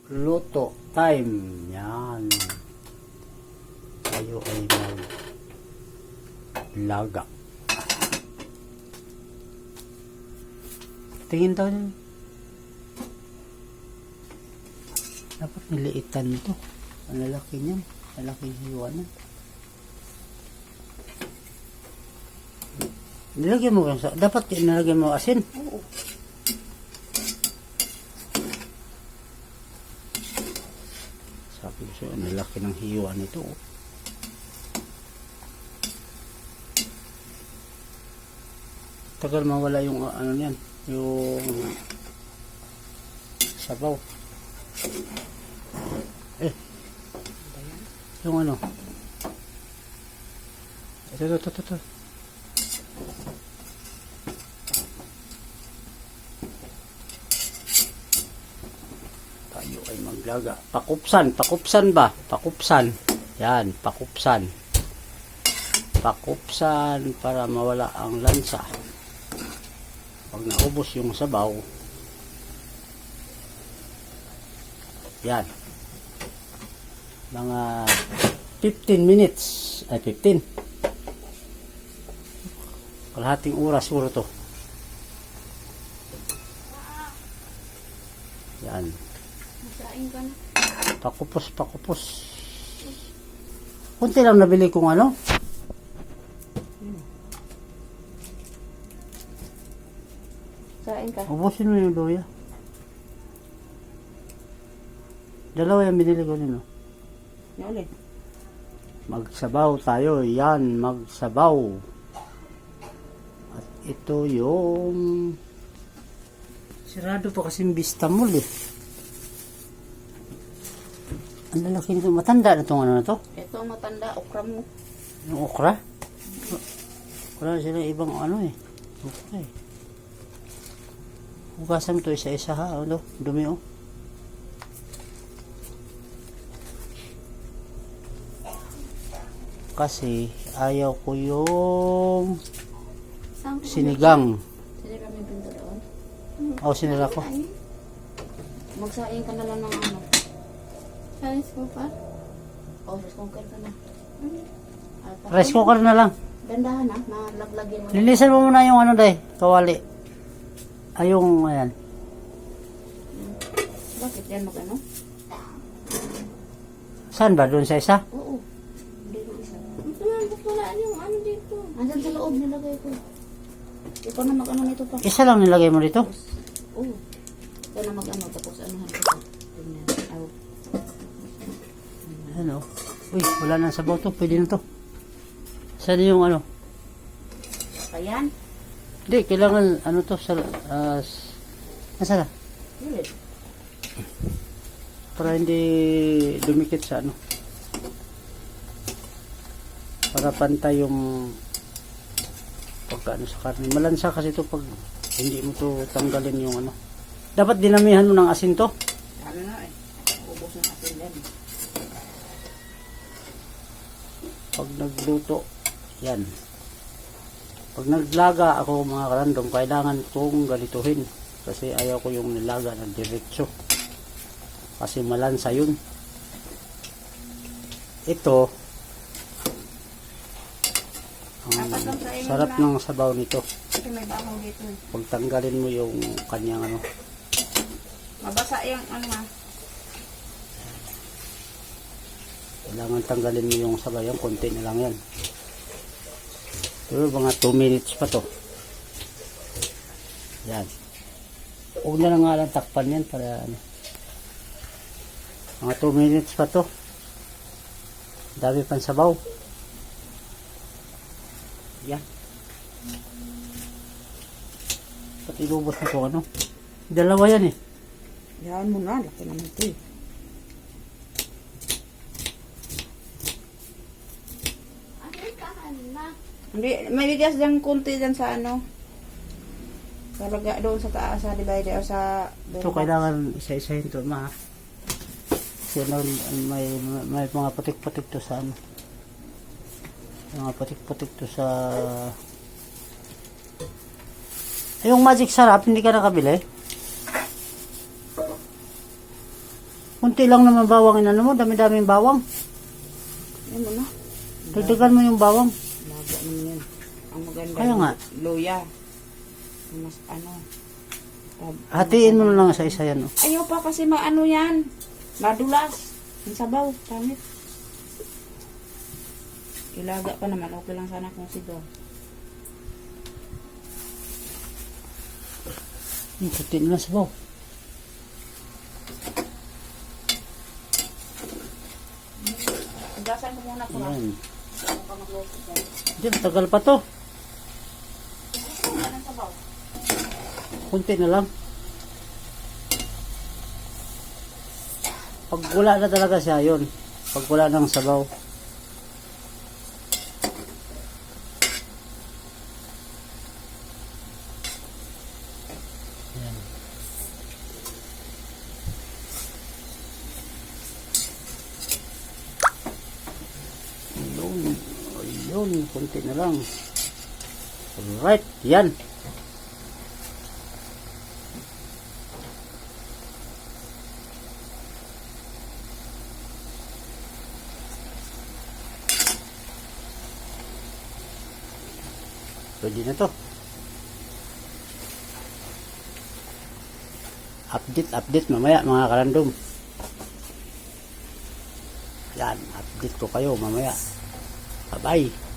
luto time. Yan. Tayo ay maglaga. Tingin daw niya. Dapat niliitan ito. Ang lalaki niyan. Lalaking hiwa na. Nilagyan mo sa dapat nilagyan mo asin. Oo. Sabi ko siya, nilaki ng hiwa nito. Tagal mawala yung ano niyan, yung sabaw. Yung ano. Ito. Tayo ay maglaga. Pakupsan ba? Pakupsan. Yan, pakupsan. Pakupsan para mawala ang lansa. Pag naubos yung sabaw, yan. Mga 15 minutes. Ay, 15. Kalahating oras siguro to. Yan. Masain ka na. Pakupos. Kunti lang nabili kong ano. Sain ka. Ubusin mo yung luya. Dalawa yung binili ko nino. Yan ulit. Magsabaw tayo. Yan, magsabaw. At ito yung sirado pa kasing Bistamol eh. Ang lalaki nito. Matanda na itong ano na to. Ito ang matanda, okra mo. Yung okra. Wala sila ibang ano eh. Okra eh. Hugasan mo ito isa-isa ha. Ano? Dumi oh. Kasi ayaw ko yung Saan ka sinigang. Sinigang yung pinto doon? O, sinira ko. Magsain ka na lang ng ano. Rice cooker? O, rice cooker ka na. Rice cooker na lang. Dandahan na, nalaglagin mo. Linisan mo muna yung ano day, kawali. Ay, yung, ayan. Bakit yan mag-ano? Saan ba? Doon sa isa? Oo. Dito isa. Ito yan, wala yung ano dito. Andyan sa loob nilagay ko. Ikaw na mag-ano nito pa. Isa lang nilagay mo dito? Oo. Ikaw na mag-ano, tapos anuhan ko pa. Tingnan. Aw. Ano? Uy, wala nang sabaw to. Pwede na to. Saan yung ano? Ayan. Hindi, kailangan ano to sa... nasaan na? Ulit. Para hindi dumikit sa ano. Para pantay yung pagkaano sa karne. Malansa kasi ito pag hindi mo to tanggalin yung ano. Dapat dinamihan mo ng asin to. Ano na eh. Ubos ng asin yan. Pag nagluto, yan. Pag naglaga ako mga karandom, kailangan kong galituhin. Kasi ayaw ko yung nilaga ng diretso. Kasi malansa yun. Ito, ang sarap ng sabaw nito. Kasi may bawang dito eh. Pag tanggalin mo yung kanyang ano. Mabasa yung ano nga. Kailangan tanggalin mo yung sabaw. Yung konti na lang yan. Pero mga 2 minutes pa to. Yan. Huwag na lang nga lang takpan yan para ano. Mga 2 minutes pa to. Dami pang sabaw. Yan. Pati ilubos na to ano. Dalawa yan eh. Yan mo na. Laki naman ito eh. Hindi, may bigas dyan kunti dyan sa ano. Talaga doon sa taas sa divider o sa... Ito kailangan isa-isahin to ma. Kasi may mga putik-putik to sa ano. Mga putik-putik to sa... Yung magic sarap, hindi ka nakabili? Kunti lang naman bawang inano mo, dami-daming bawang. Yan mo na. Dagdagan mo yung bawang. Laga naman yan. Ang maganda. Kaya nga. Luya. Mas ano. Hatiin mo na lang sa isa yan. Oh. Ayaw pa kasi maano yan. Madulas. Ang sabaw. Pangit. Ilaga pa naman. Okay lang sana kung sigaw. Kunti na lang sabaw. Ugasan ko muna ko lang. Yan. Ano ka magluto dyan? Diyan, tagal pa to. Anong sabaw? Kunti na lang. Pag wala na talaga siya, yun. Pag wala ng sabaw. Yan. Ayun. Ayun. Kunti na lang. Alright. Yan. Pwede na to. Update mamaya mga karandom. Yan, update ko kayo mamaya. Bye-bye.